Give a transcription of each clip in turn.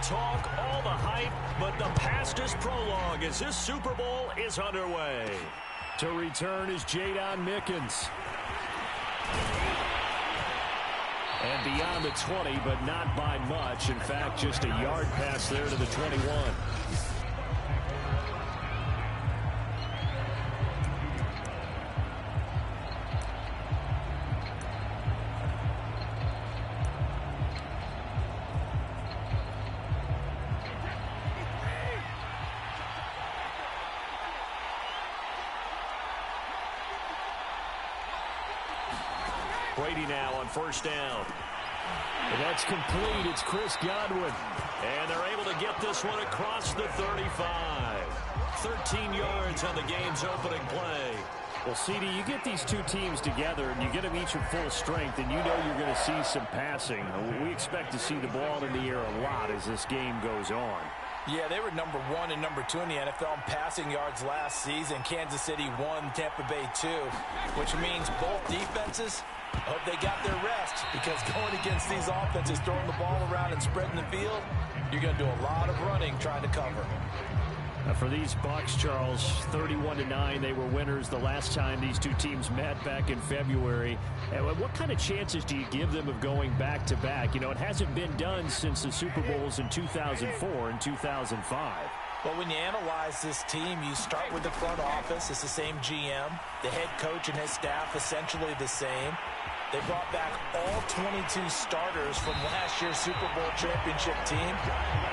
talk, all the hype, but the past is prologue as this Super Bowl is underway. To return is Jadon Mickens. And beyond the 20, but not by much. In fact, just a yard pass there to the 21. Brady now on first down. And that's complete. It's Chris Godwin. And they're able to get this one across the 35. 13 yards on the game's opening play. Well, CD, you get these two teams together, and you get them each at full strength, and you know you're going to see some passing. We expect to see the ball in the air a lot as this game goes on. Yeah, they were number 1 and number 2 in the NFL in passing yards last season. Kansas City 1, Tampa Bay 2, which means both defenses hope they got their rest, because going against these offenses, throwing the ball around and spreading the field, you're going to do a lot of running trying to cover. For these Bucs, Charles, 31-9, they were winners the last time these two teams met back in February. And what kind of chances do you give them of going back-to-back? You know, it hasn't been done since the Super Bowls in 2004 and 2005. Well, when you analyze this team, you start with the front office. It's the same GM. The head coach and his staff essentially the same. They brought back all 22 starters from last year's Super Bowl championship team. And,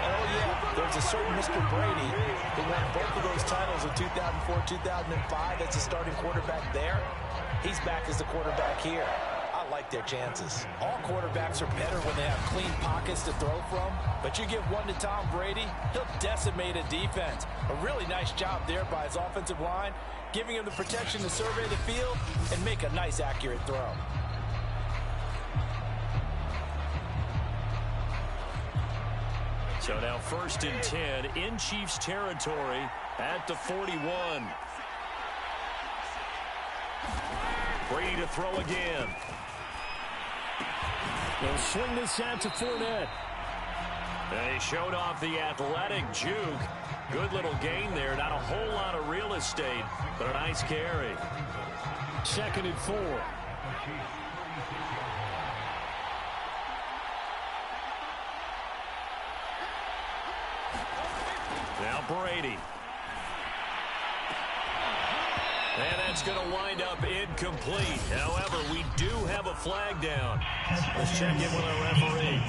oh, yeah, there's a certain Mr. Brady who won both of those titles in 2004, 2005 as the starting quarterback there. He's back as the quarterback here. I like their chances. All quarterbacks are better when they have clean pockets to throw from. But you give one to Tom Brady, he'll decimate a defense. A really nice job there by his offensive line, giving him the protection to survey the field and make a nice, accurate throw. So now 1st and 10 in Chiefs territory at the 41. Brady to throw again. They'll swing this out to Fournette. They showed off the athletic juke. Good little gain there. Not a whole lot of real estate, but a nice carry. 2nd and 4. Now Brady. And that's going to wind up incomplete. However, we do have a flag down. Let's check in with our referee.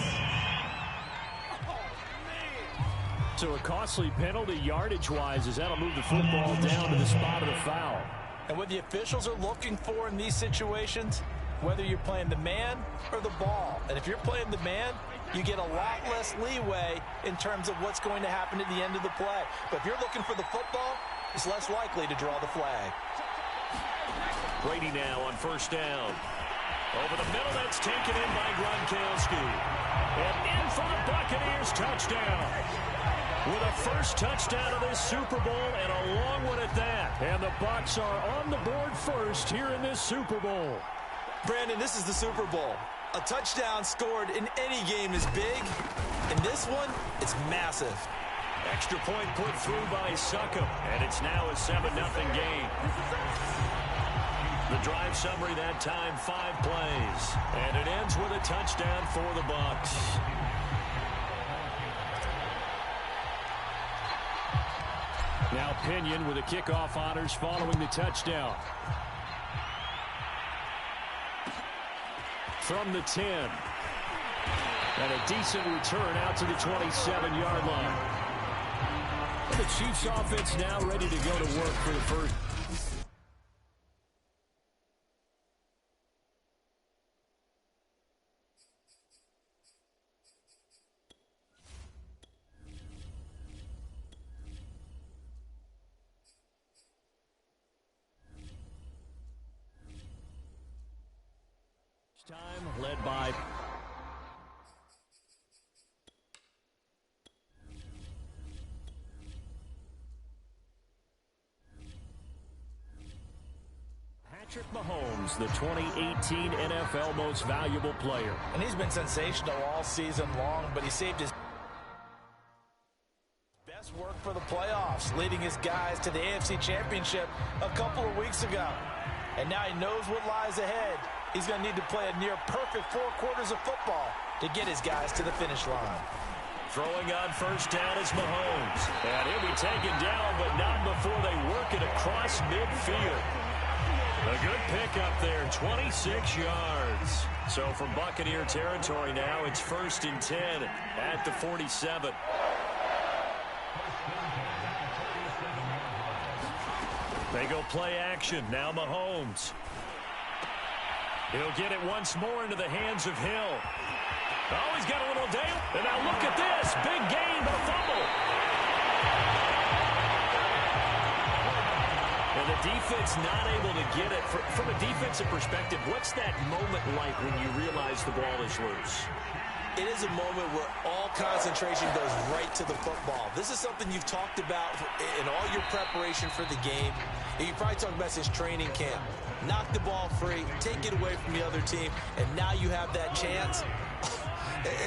So a costly penalty yardage-wise, as that'll move the football down to the spot of the foul. And what the officials are looking for in these situations, whether you're playing the man or the ball. And if you're playing the man, you get a lot less leeway in terms of what's going to happen at the end of the play. But if you're looking for the football, it's less likely to draw the flag. Brady now on 1st down. Over the middle, that's taken in by Gronkowski. And in for the Buccaneers, touchdown. With a first touchdown of this Super Bowl, and a long one at that. And the Bucs are on the board first here in this Super Bowl. Brandon, this is the Super Bowl. A touchdown scored in any game is big. In this one, it's massive. Extra point put through by Succop, and it's now a 7-0 game. The drive summary that time, 5 plays. And it ends with a touchdown for the Bucs. Now Pinion with the kickoff honors following the touchdown. From the 10. And a decent return out to the 27-yard line. The Chiefs offense now ready to go to work for the first. Time led by Patrick Mahomes, the 2018 NFL Most Valuable Player. And he's been sensational all season long, but he saved his Work for the playoffs, leading his guys to the AFC Championship a couple of weeks ago. And now he knows what lies ahead. He's going to need to play a near-perfect 4 quarters of football to get his guys to the finish line. Throwing on first down is Mahomes. And he'll be taken down, but not before they work it across midfield. A good pickup there, 26 yards. So from Buccaneer territory now, it's 1st and 10 at the 47. They go play action. Now Mahomes. He'll get it once more into the hands of Hill. Oh, he's got a little day. And now look at this. Big gain, but a fumble. And the defense not able to get it. From a defensive perspective, what's that moment like when you realize the ball is loose? It is a moment where all concentration goes right to the football. This is something you've talked about in all your preparation for the game. You probably talked about since training camp. Knock the ball free, take it away from the other team, and now you have that chance.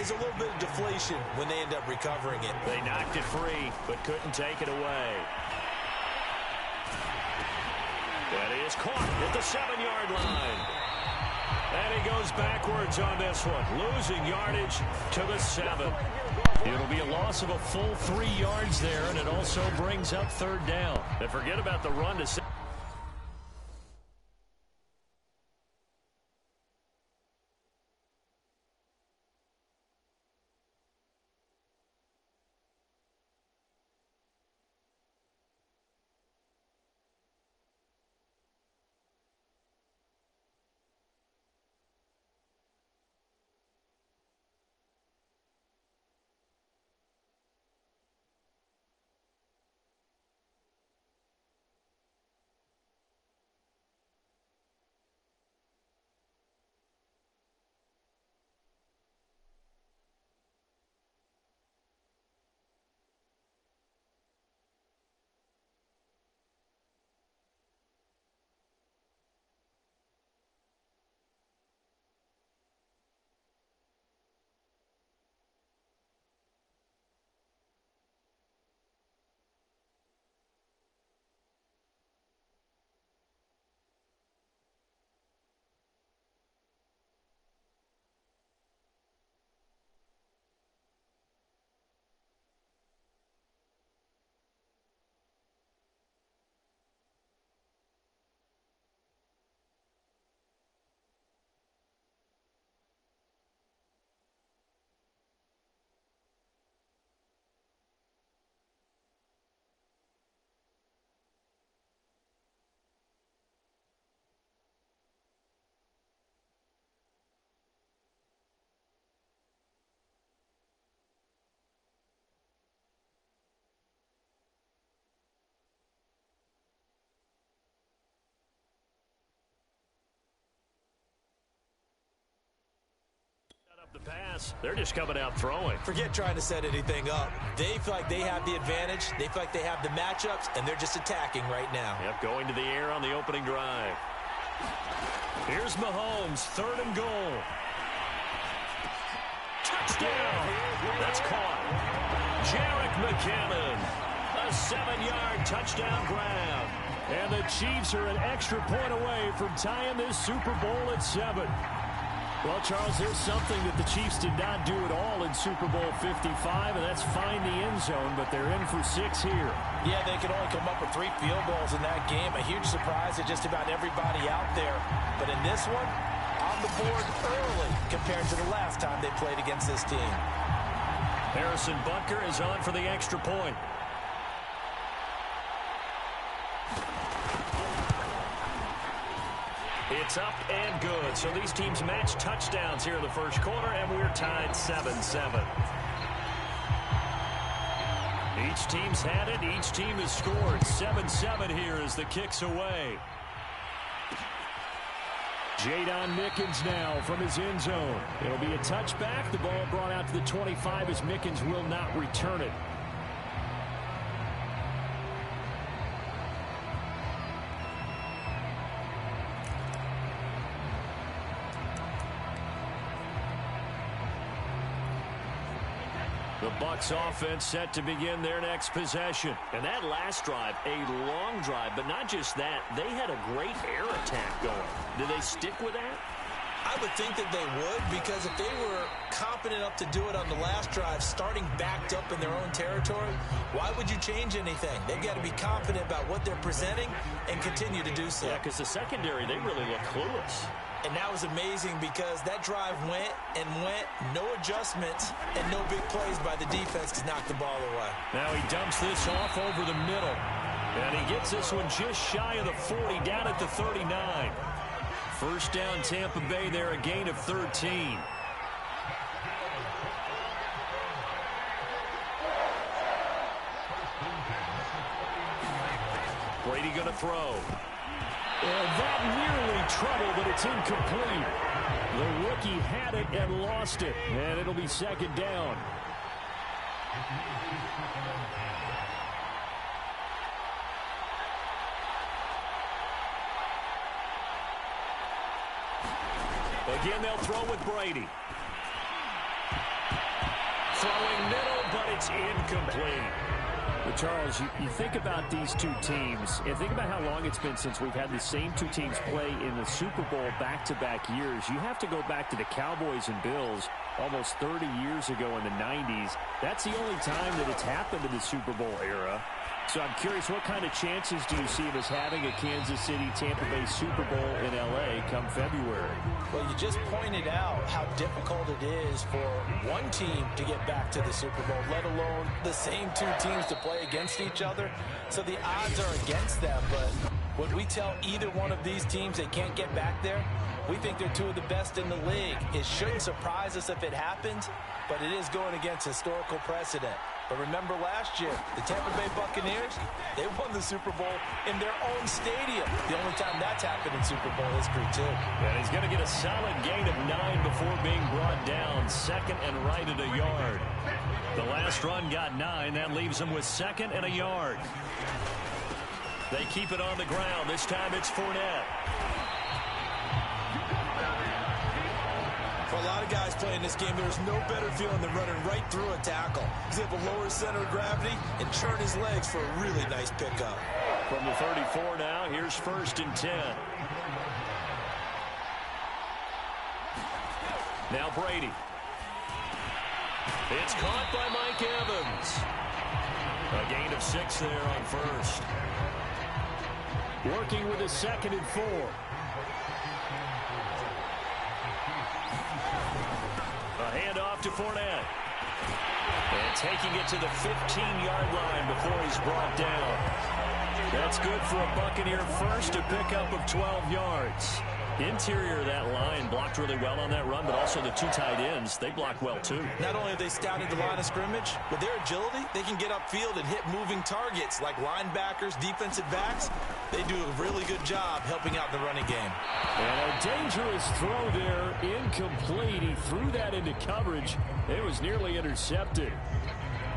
It's a little bit of deflation when they end up recovering it. They knocked it free, but couldn't take it away. That is caught at the 7-yard line. And he goes backwards on this one, losing yardage to the 7. It'll be a loss of a full 3 yards there, and it also brings up 3rd down. And forget about the run to... The pass, they're just coming out throwing. Forget trying to set anything up. They feel like they have the advantage. They feel like they have the matchups, and they're just attacking right now. Yep, going to the air on the opening drive. Here's Mahomes, 3rd and goal. Touchdown! That's caught. Jerick McKinnon, a 7-yard touchdown grab. And the Chiefs are an extra point away from tying this Super Bowl at 7. Well, Charles, there's something that the Chiefs did not do at all in Super Bowl 55, and that's find the end zone, but they're in for 6 here. Yeah, they could only come up with 3 field goals in that game. A huge surprise to just about everybody out there. But in this one, on the board early compared to the last time they played against this team. Harrison Butker is on for the extra point. It's up and good. So these teams match touchdowns here in the first quarter, and we're tied 7-7. Each team's had it. Each team has scored. 7-7 here as the kick's away. Jadon Mickens now from his end zone. It'll be a touchback. The ball brought out to the 25 as Mickens will not return it. The Bucs offense set to begin their next possession. And that last drive, a long drive, but not just that. They had a great air attack going. Do they stick with that? I would think that they would, because if they were confident enough to do it on the last drive, starting backed up in their own territory, why would you change anything? They've got to be confident about what they're presenting and continue to do so. Yeah, because the secondary, they really look clueless. And that was amazing because that drive went and went, no adjustments, and no big plays by the defense to knock the ball away. Now he dumps this off over the middle. And he gets this one just shy of the 40, down at the 39. First down, Tampa Bay there, a gain of 13. Brady going to throw. And that nearly trouble, but it's incomplete. The rookie had it and lost it, and it'll be second down. Again, they'll throw with Brady. Throwing middle, but it's incomplete. But Charles, you think about these two teams, and think about how long it's been since we've had the same two teams play in the Super Bowl back-to-back years. You have to go back to the Cowboys and Bills almost 30 years ago in the 90s. That's the only time that it's happened in the Super Bowl era. So I'm curious, what kind of chances do you see of us having a Kansas City-Tampa Bay Super Bowl in L.A. come February? Well, you just pointed out how difficult it is for one team to get back to the Super Bowl, let alone the same two teams to play against each other. So the odds are against them, but when we tell either one of these teams they can't get back there, we think they're two of the best in the league. It shouldn't surprise us if it happens, but it is going against historical precedent. But remember last year, the Tampa Bay Buccaneers, they won the Super Bowl in their own stadium. The only time that's happened in Super Bowl history, too. And he's going to get a solid gain of 9 before being brought down. Second and right at a yard. The last run got 9. That leaves him with second and a yard. They keep it on the ground. This time it's Fournette. For a lot of guys playing this game, there's no better feeling than running right through a tackle. He's able to lower his center of gravity and churn his legs for a really nice pickup. From the 34 now, here's 1st and 10. Now Brady. It's caught by Mike Evans. A gain of 6 there on first. Working with his 2nd and 4. A handoff to Fournette. And taking it to the 15-yard line before he's brought down. That's good for a Buccaneer first, a pickup of 12 yards. Interior of that line blocked really well on that run, but also the two tight ends, they blocked well too. Not only have they scouted the line of scrimmage, with their agility, they can get upfield and hit moving targets like linebackers, defensive backs. They do a really good job helping out the running game. And a dangerous throw there, incomplete. He threw that into coverage. It was nearly intercepted.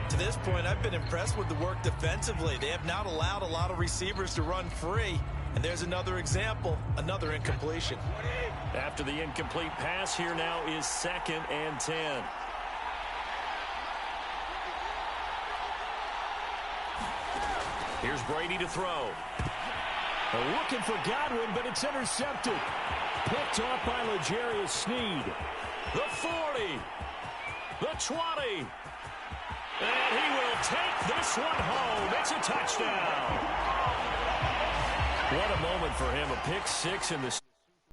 To this point, I've been impressed with the work defensively. They have not allowed a lot of receivers to run free. And there's another example, another incompletion. After the incomplete pass, here now is 2nd and 10. Here's Brady to throw. Looking for Godwin, but it's intercepted. Picked off by L'Jarius Sneed. The 40. The 20. And he will take this one home. It's a touchdown. What a moment for him. A pick 6 in the